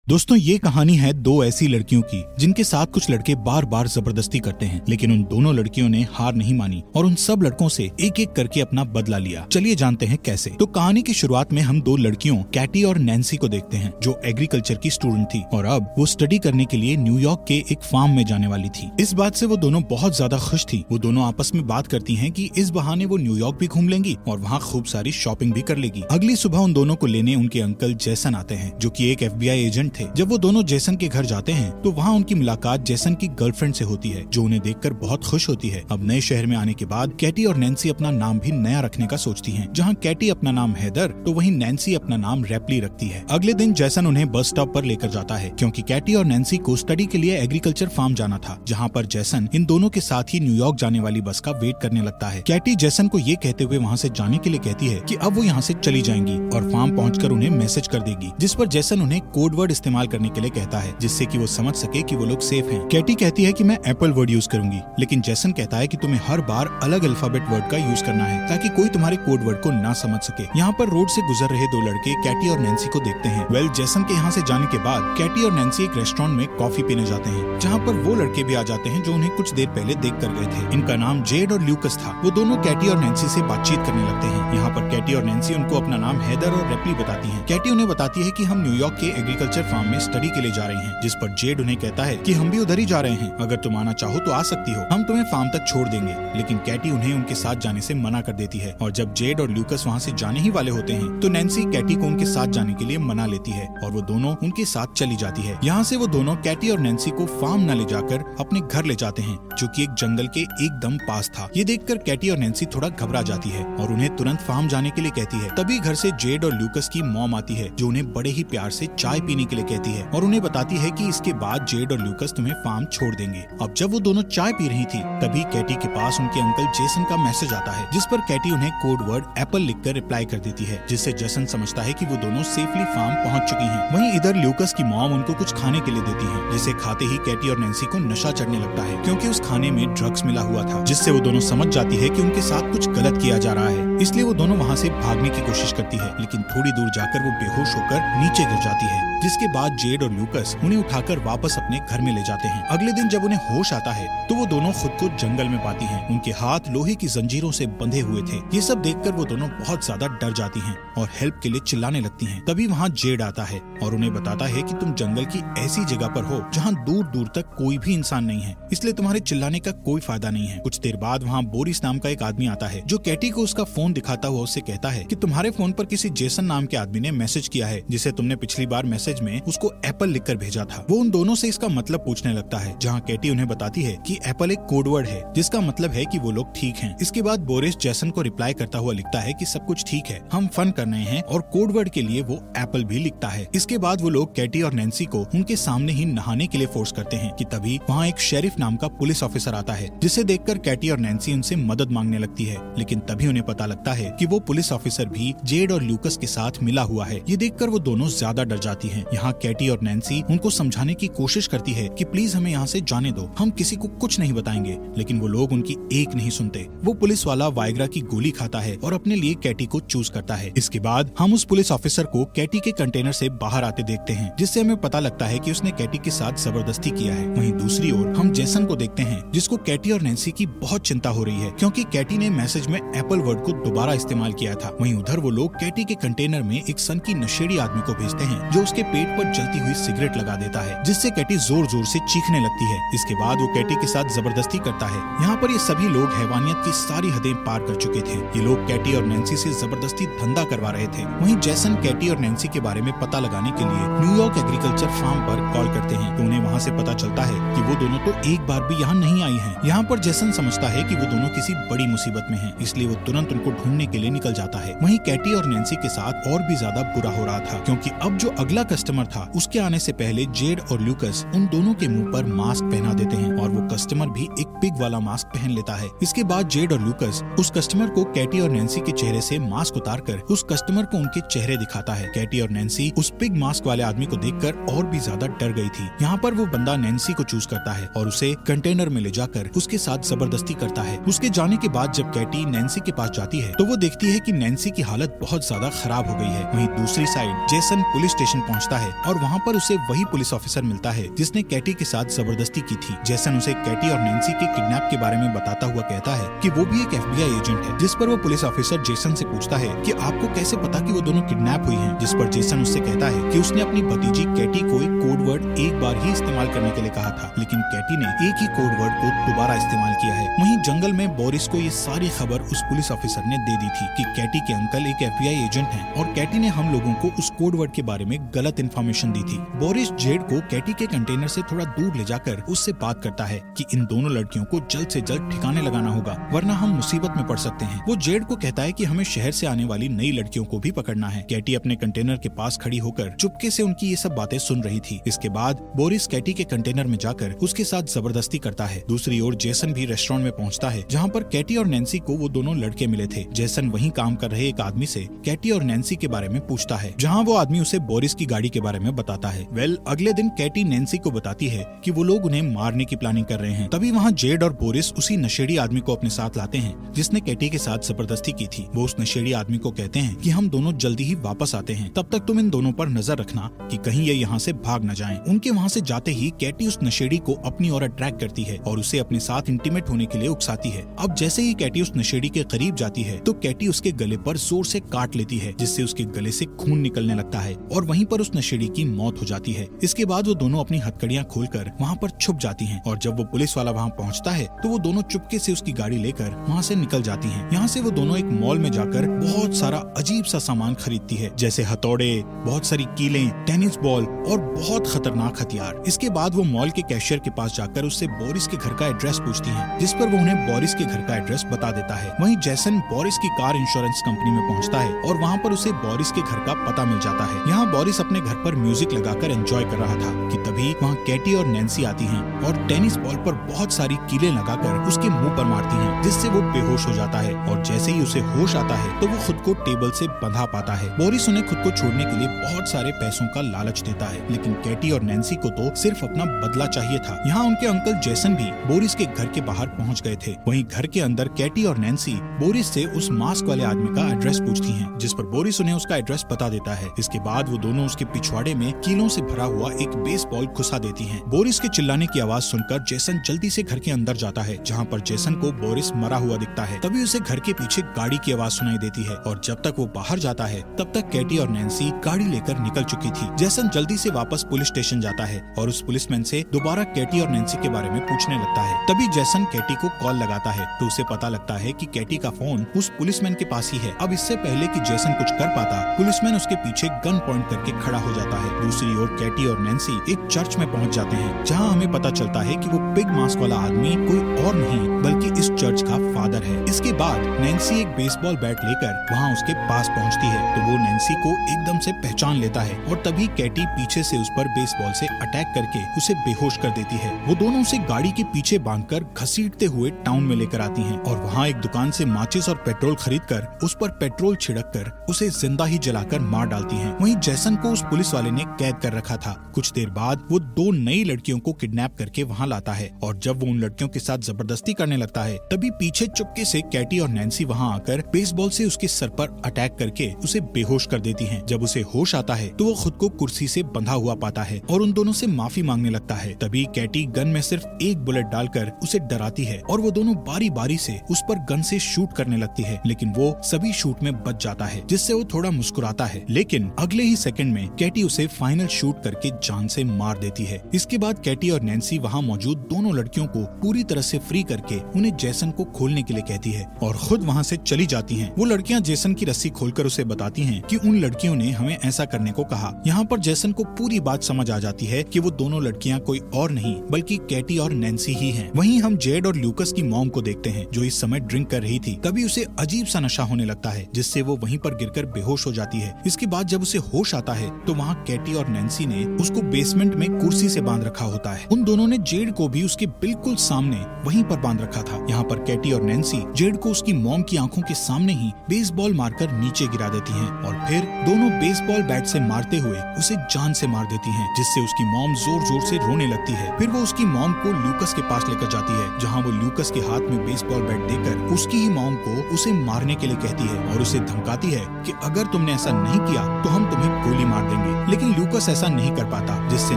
दोस्तों ये कहानी है दो ऐसी लड़कियों की जिनके साथ कुछ लड़के बार बार जबरदस्ती करते हैं, लेकिन उन दोनों लड़कियों ने हार नहीं मानी और उन सब लड़कों से एक एक करके अपना बदला लिया। चलिए जानते हैं कैसे। तो कहानी की शुरुआत में हम दो लड़कियों कैटी और नैन्सी को देखते हैं जो एग्रीकल्चर की स्टूडेंट थी और अब वो स्टडी करने के लिए न्यूयॉर्क के एक फार्म में जाने वाली थी। इस बात से वो दोनों बहुत ज्यादा खुश थी। वो दोनों आपस में बात करती हैं कि इस बहाने वो न्यूयॉर्क भी घूम लेंगी और वहाँ खूब सारी शॉपिंग भी कर लेगी। अगली सुबह उन दोनों को लेने उनके अंकल जैसन आते हैं जो कि एक FBI एजेंट थे। जब वो दोनों जैसन के घर जाते हैं तो वहाँ उनकी मुलाकात जैसन की गर्लफ्रेंड से होती है जो उन्हें देखकर बहुत खुश होती है। अब नए शहर में आने के बाद कैटी और नैन्सी अपना नाम भी नया रखने का सोचती हैं। जहाँ कैटी अपना नाम हैदर तो वहीं नैन्सी अपना नाम रैपली रखती है। अगले दिन जैसन उन्हें बस स्टॉप पर लेकर जाता है क्योंकि कैटी और नैन्सी को स्टडी के लिए एग्रीकल्चर फार्म जाना था, जहाँ पर जैसन इन दोनों के साथ ही न्यूयॉर्क जाने वाली बस का वेट करने लगता है। कैटी जैसन को ये कहते हुए वहाँ से जाने के लिए कहती है कि अब वो यहाँ से चली जाएंगी और फार्म पहुँचकर उन्हें मैसेज कर देगी, जिस पर जैसन उन्हें कोड वर्ड इस्तेमाल करने के लिए कहता है जिससे कि वो समझ सके कि वो लोग सेफ हैं। कैटी कहती है कि मैं एप्पल वर्ड यूज करूंगी, लेकिन जैसन कहता है कि तुम्हें हर बार अलग अल्फाबेट वर्ड का यूज करना है ताकि कोई तुम्हारे कोड वर्ड को ना समझ सके। यहाँ पर रोड से गुजर रहे दो लड़के कैटी और नैन्सी को देखते हैं। जैसन के यहाँ से जाने के बाद कैटी और नैन्सी एक रेस्टोरेंट में कॉफी पीने जाते हैं, जहाँ पर वो लड़के भी आ जाते हैं जो उन्हें कुछ देर पहले देख कर गए थे। इनका नाम जेड और ल्यूकस था। वो दोनों कैटी और नैन्सी से बातचीत करने लगते हैं। यहाँ पर कैटी और नैन्सी उनको अपना नाम हैदर और रैपली बताती है। कैटी उन्हें बताती है कि हम न्यूयॉर्क के एग्रीकल्चर फार्म में स्टडी के लिए जा रही हैं, जिस पर जेड उन्हें कहता है कि हम भी उधर ही जा रहे हैं, अगर तुम आना चाहो तो आ सकती हो, हम तुम्हें फार्म तक छोड़ देंगे। लेकिन कैटी उन्हें उनके साथ जाने से मना कर देती है और जब जेड और ल्यूकस वहाँ से जाने ही वाले होते हैं तो नैन्सी कैटी को उनके साथ जाने के लिए मना लेती है और वो दोनों उनके साथ चली जाती है। यहाँ से वो दोनों कैटी और नैन्सी को फार्म न ले जाकर अपने घर ले जाते हैं जो कि एक जंगल के एकदम पास था। ये देखकर कैटी और नैन्सी थोड़ा घबरा जाती है और उन्हें तुरंत फार्म जाने के लिए कहती है। तभी घर से जेड और ल्यूकस की मॉम आती है जो उन्हें बड़े ही प्यार से चाय पीने के लिए कहती है और उन्हें बताती है कि इसके बाद जेड और ल्यूकस तुम्हें फार्म छोड़ देंगे। अब जब वो दोनों चाय पी रही थी तभी कैटी के पास उनके अंकल जेसन का मैसेज आता है, जिस पर कैटी उन्हें कोड वर्ड एप्पल लिखकर रिप्लाई कर देती है, जिससे जेसन समझता है कि वो दोनों सेफली फार्म पहुंच चुकी हैं। वहीं इधर ल्यूकस की मॉम उनको कुछ खाने के लिए देती है, जिसे खाते ही कैटी और नैन्सी को नशा चढ़ने लगता है क्योंकि उस खाने में ड्रग्स मिला हुआ था, जिससे वो दोनों समझ जाती है कि उनके साथ कुछ गलत किया जा रहा है। इसलिए वो दोनों वहाँ से भागने की कोशिश करती है, लेकिन थोड़ी दूर जाकर वो बेहोश होकर नीचे गिर जाती है, जिसके बाद जेड और ल्यूकस उन्हें उठाकर वापस अपने घर में ले जाते हैं। अगले दिन जब उन्हें होश आता है तो वो दोनों खुद को जंगल में पाती हैं। उनके हाथ लोहे की जंजीरों से बंधे हुए थे। ये सब देखकर वो दोनों बहुत ज्यादा डर जाती हैं और हेल्प के लिए चिल्लाने लगती हैं। तभी वहाँ जेड आता है और उन्हें बताता है कि तुम जंगल की ऐसी जगह पर हो जहाँ दूर दूर तक कोई भी इंसान नहीं है, इसलिए तुम्हारे चिल्लाने का कोई फायदा नहीं है। कुछ देर बाद वहाँ बोरिस नाम का एक आदमी आता है जो कैटी को उसका फोन दिखाता हुआ उससे कहता है कि तुम्हारे फोन पर किसी जेसन नाम के आदमी ने मैसेज किया है, जिसे तुमने पिछली बार मैसेज में उसको एप्पल लिखकर भेजा था। वो उन दोनों से इसका मतलब पूछने लगता है, जहाँ कैटी उन्हें बताती है कि एप्पल एक कोडवर्ड है जिसका मतलब है कि वो लोग ठीक हैं। इसके बाद बोरिस जैसन को रिप्लाई करता हुआ लिखता है कि सब कुछ ठीक है, हम फन कर रहे हैं, और कोडवर्ड के लिए वो एप्पल भी लिखता है। इसके बाद वो लोग कैटी और नैन्सी को उनके सामने ही नहाने के लिए फोर्स करते हैं कि तभी वहाँ एक शेरिफ नाम का पुलिस ऑफिसर आता है, जिसे देखकर कैटी और नैन्सी उनसे मदद मांगने लगती है, लेकिन तभी उन्हें पता लगता है कि वो पुलिस ऑफिसर भी जेड और ल्यूकस के साथ मिला हुआ है। ये देखकर वो दोनों ज्यादा डर जाती हैं। यहाँ कैटी और नैन्सी उनको समझाने की कोशिश करती है कि प्लीज हमें यहाँ से जाने दो, हम किसी को कुछ नहीं बताएंगे, लेकिन वो लोग उनकी एक नहीं सुनते। वो पुलिस वाला वाइग्रा की गोली खाता है और अपने लिए कैटी को चूज करता है। इसके बाद हम उस पुलिस ऑफिसर को कैटी के कंटेनर से बाहर आते देखते हैं, जिससे हमें पता लगता है कि उसने कैटी के साथ जबरदस्ती किया है। वहीं दूसरी ओर हम जेसन को देखते हैं, जिसको कैटी और नैन्सी की बहुत चिंता हो रही है क्योंकि कैटी ने मैसेज में एप्पल वर्ड को दोबारा इस्तेमाल किया था। वहीं उधर वो लोग कैटी के कंटेनर में एक सन की नशेड़ी आदमी को भेजते हैं जो उसके पेट पर जलती हुई सिगरेट लगा देता है, जिससे कैटी जोर जोर से चीखने लगती है। इसके बाद वो कैटी के साथ जबरदस्ती करता है। यहाँ पर ये सभी लोग हैवानियत की सारी हदें पार कर चुके थे। ये लोग कैटी और नैन्सी से जबरदस्ती धंधा करवा रहे थे। वहीं जैसन कैटी और नैन्सी के बारे में पता लगाने के लिए न्यूयॉर्क एग्रीकल्चर फार्म पर कॉल करते हैं तो उन्हें वहाँ से पता चलता है कि वो दोनों तो एक बार भी यहाँ नहीं आई हैं। यहाँ पर जैसन समझता है कि वो दोनों किसी बड़ी मुसीबत में हैं, इसलिए वो तुरंत उनको ढूंढने के लिए निकल जाता है। वहीं कैटी और नैन्सी के साथ और भी ज्यादा बुरा हो रहा था क्योंकि अब जो अगला कस्टमर था उसके आने से पहले जेड और ल्यूकस उन दोनों के मुंह पर मास्क पहना देते हैं और वो कस्टमर भी एक पिग वाला मास्क पहन लेता है। इसके बाद जेड और ल्यूकस उस कस्टमर को कैटी और नैन्सी के चेहरे से मास्क उतारकर उस कस्टमर को उनके चेहरे दिखाता है। कैटी और नैन्सी उस पिग मास्क वाले आदमी को देखकर और भी ज्यादा डर गई थी। यहाँ पर वो बंदा नैन्सी को चूज करता है और उसे कंटेनर में ले जाकर उसके साथ जबरदस्ती करता है। उसके जाने के बाद जब कैटी नैन्सी के पास जाती है तो वो देखती है कि नैन्सी की हालत बहुत ज्यादा खराब हो गई है। वहीं दूसरी साइड जेसन पुलिस स्टेशन पहुँचता है और वहाँ पर उसे वही पुलिस ऑफिसर मिलता है जिसने कैटी के साथ जबरदस्ती की थी। जेसन उसे कैटी और नैन्सी के किडनैप के बारे में बताता हुआ कहता है कि वो भी एक FBI एजेंट है, जिस पर वो पुलिस ऑफिसर जेसन से पूछता है कि आपको कैसे पता कि वो दोनों किडनैप हुई हैं, जिस पर जेसन उससे कहता है कि उसने अपनी भतीजी कैटी को एक कोड वर्ड एक बार ही इस्तेमाल करने के लिए कहा था, लेकिन कैटी ने एक ही कोड वर्ड को दोबारा इस्तेमाल किया है। वहीं जंगल में बोरिस को ये सारी खबर उस पुलिस ऑफिसर ने दे दी थी कि कैटी के अंकल एक FBI एजेंट हैं और कैटी ने हम लोगों को उस कोड वर्ड के बारे में गलत इन्फॉर्मेशन दी थी। बोरिस जेड को कैटी के कंटेनर से थोड़ा दूर ले जाकर उससे बात करता है कि इन दोनों लड़कियों को जल्द से जल्द ठिकाने लगाना होगा, वरना हम मुसीबत में पड़ सकते हैं। वो जेड को कहता है कि हमें शहर से आने वाली नई लड़कियों को भी पकड़ना है। कैटी अपने कंटेनर के पास खड़ी होकर चुपके से उनकी ये सब बातें सुन रही थी। इसके बाद बोरिस कैटी के कंटेनर में जाकर उसके साथ जबरदस्ती करता है। दूसरी ओर जेसन भी रेस्टोरेंट में पहुंचता है जहाँ पर कैटी और नैन्सी को वो दोनों लड़के मिले थे। जेसन वहीं काम कर रहे एक आदमी से कैटी और नैन्सी के बारे में पूछता है, जहाँ वो आदमी उसे बोरिस की गाड़ी के बारे में बताता है। अगले दिन कैटी नैन्सी को बताती है कि वो लोग उन्हें मारने की प्लानिंग कर रहे हैं। तभी वहाँ जेड और बोरिस उसी नशेड़ी आदमी को अपने साथ लाते हैं जिसने कैटी के साथ जबरदस्ती की थी। वो उस नशेड़ी आदमी को कहते हैं कि हम दोनों जल्दी ही वापस आते हैं, तब तक तुम इन दोनों पर नजर रखना कि कहीं ये यहाँ से भाग न जाएं। उनके वहाँ से जाते ही कैटी उस नशेड़ी को अपनी ओर अट्रैक्ट करती है और उसे अपने साथ इंटीमेट होने के लिए उकसाती है। अब जैसे ही कैटी उस नशेड़ी के करीब जाती है तो कैटी उसके गले पर जोर से काट लेती है, जिससे उसके गले से खून निकलने लगता है और वहीं पर उस नशेड़ी की मौत हो जाती है। इसके बाद वो दोनों अपनी हथकड़ियाँ खोलकर वहाँ पर छुप जाती हैं और जब वो पुलिस वाला वहाँ पहुँचता है तो वो दोनों चुपके से उसकी गाड़ी लेकर वहाँ से निकल जाती हैं। यहाँ से वो दोनों एक मॉल में जाकर बहुत सारा अजीब सा सामान खरीदती है, जैसे हथौड़े, बहुत सारी कीलें, टेनिस बॉल और बहुत खतरनाक हथियार। इसके बाद वो मॉल के कैशियर के पास जाकर उससे बोरिस के घर का एड्रेस पूछती हैं, जिस पर वो उन्हें बोरिस के घर का एड्रेस बता देता है। वहीं जेसन बोरिस की कार इंश्योरेंस कंपनी में पहुंचता है और वहाँ पर उसे बोरिस के घर का पता मिल जाता है। यहाँ बोरिस अपने घर पर म्यूजिक लगाकर एंजॉय कर रहा था कि तभी वहाँ कैटी और नैन्सी आती हैं और टेनिस बॉल पर बहुत सारी कीलें लगाकर उसके मुंह पर मारती हैं, जिससे वो बेहोश हो जाता है और जैसे ही उसे होश आता है तो वो खुद को टेबल से बंधा पाता है। बोरिस उन्हें खुद को छोड़ने के लिए बहुत सारे पैसों का लालच देता है, लेकिन कैटी और नैन्सी को तो सिर्फ अपना बदला चाहिए था। यहाँ उनके अंकल जेसन भी बोरिस के घर के बाहर पहुँच गए थे। वहीं घर के अंदर कैटी और नैन्सी बोरिस से उस मास्क वाले आदमी का एड्रेस पूछती हैं, जिस पर बोरिस उन्हें उसका एड्रेस बता देता है। इसके बाद वो दोनों उसके पिछवाड़े में कीलों से भरा हुआ एक बेसबॉल घुसा देती हैं। बोरिस के चिल्लाने की आवाज सुनकर जेसन जल्दी से घर के अंदर जाता है, जहाँ पर जेसन को बोरिस मरा हुआ दिखता है। तभी उसे घर के पीछे गाड़ी की आवाज सुनाई देती है और जब तक वो बाहर जाता है तब तक कैटी और नैन्सी गाड़ी लेकर निकल चुकी थी। जेसन जल्दी से वापस पुलिस स्टेशन जाता है और उस पुलिसमैन से दोबारा कैटी और नैन्सी के बारे में पूछने लगता है। तभी जेसन कैटी को कॉल लगाता है तो उसे पता लगता है कि कैटी का फोन उस पुलिसमैन के पास ही है। अब इससे पहले कि जेसन कुछ कर पाता, पुलिसमैन उसके पीछे गन पॉइंट करके खड़ा हो जाता है। दूसरी ओर कैटी और नैन्सी एक चर्च में पहुंच जाते हैं, जहां हमें पता चलता है कि वो पिग मास्क वाला आदमी कोई और नहीं बल्कि इस चर्च का फादर है। इसके बाद नैन्सी एक बेसबॉल बैट लेकर वहां उसके पास पहुंचती है तो वो नैन्सी को एकदम से पहचान लेता है और तभी कैटी पीछे से उस पर बेसबॉल से अटैक करके उसे बेहोश कर देती है। वो दोनों उसे गाड़ी के पीछे बांधकर घसीटते हुए टाउन में लेकर आती हैं और वहाँ एक दुकान से माचिस और पेट्रोल खरीदकर उस पर पेट्रोल छिड़ककर उसे जिंदा ही जलाकर मार डालती हैं। वहीं जेसन को उस पुलिस वाले ने कैद कर रखा था। कुछ देर बाद वो दो नई लड़कियों को किडनैप करके वहाँ लाता है और जब वो उन लड़कियों के साथ जबरदस्ती करने लगता है तभी पीछे चुपके से कैटी और नैन्सी वहाँ आकर बेसबॉल से उसके सर पर अटैक करके उसे बेहोश कर देती हैं। जब उसे होश आता है तो वो खुद को कुर्सी से बंधा हुआ पाता है और उन दोनों से माफी मांगने लगता है। तभी कैटी गन में सिर्फ एक बुलेट डालकर उसे डराती है और वो दोनों बारी बारी से उस पर गन से शूट करने लगती है, लेकिन वो सभी शूट में बच जाता है, जिससे वो थोड़ा मुस्कुराता है। लेकिन अगले ही सेकंड में कैटी उसे फाइनल शूट करके जान से मार देती है। इसके बाद कैटी और नैन्सी वहाँ मौजूद दोनों लड़कियों को पूरी तरह से फ्री करके उन्हें जेसन को खोलने के लिए कहती है और खुद वहाँ से चली जाती हैं। वो लड़कियाँ जेसन की रस्सी खोलकर उसे बताती हैं कि उन लड़कियों ने हमें ऐसा करने को कहा। यहाँ पर जेसन को पूरी बात समझ आ जाती है कि वो दोनों लड़कियाँ कोई और नहीं बल्कि कैटी और नैन्सी ही हैं। वहीं हम जेड और ल्यूकस की मॉम को देखते हैं जो इस समय ड्रिंक कर रही थी। तभी उसे अजीब सा नशा होने लगता है, जिससे वो वहीं पर गिरकर बेहोश हो जाती है। इसके बाद जब उसे होश आता है तो वहाँ कैटी और नैन्सी ने उसको बेसमेंट में कुर्सी से बांध रखा होता है। उन दोनों ने जेड को भी उसके बिल्कुल सामने वहीं पर बांध रखा था। यहाँ पर कैटी और नैन्सी जेड को उसकी मॉम की आंखों के सामने ही बेसबॉल मारकर नीचे गिरा देती हैं और फिर दोनों बेसबॉल बैट से मारते हुए उसे जान से मार देती हैं, जिससे उसकी मॉम जोर जोर से रोने लगती है। फिर वो उसकी मॉम को ल्यूकस के पास लेकर जाती है, जहाँ वो ल्यूकस के हाथ में बेसबॉल बैट देकर उसकी ही मॉम को उसे मारने के लिए कहती है और उसे धमकाती है कि अगर तुमने ऐसा नहीं किया तो हम तुम्हें गोली मार देंगे। लेकिन लूकस ऐसा नहीं कर पाता, जिससे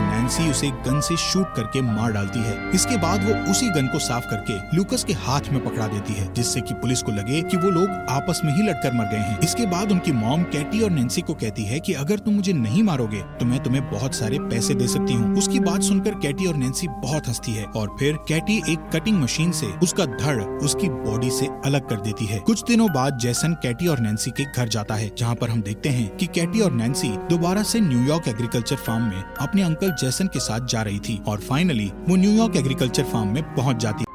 नैन्सी उसे गन से शूट करके मार डालती है। इसके बाद वो उसी गन को साफ करके लूकस के हाथ में पकड़ा देती है, जिससे कि पुलिस को लगे कि वो लोग आपस में ही लड़कर मर गए हैं। इसके बाद उनकी मॉम कैटी और नैन्सी को कहती है कि अगर तुम मुझे नहीं मारोगे तो मैं तुम्हें बहुत सारे पैसे दे सकती हूँ। उसकी बात सुनकर कैटी और नैन्सी बहुत हंसती है और फिर कैटी एक कटिंग मशीन से उसका धड़ उसकी बॉडी से अलग कर देती है। कुछ दिनों बाद जैसन कैटी और नैन्सी के घर जाता है, जहाँ पर हम देखते हैं कि कैटी और नैन्सी दोबारा से न्यूयॉर्क एग्रीकल्चर फार्म में अपने अंकल जैसन के साथ जा रही थी और फाइनली वो न्यूयॉर्क एग्रीकल्चर फार्म में पहुँच जाती है।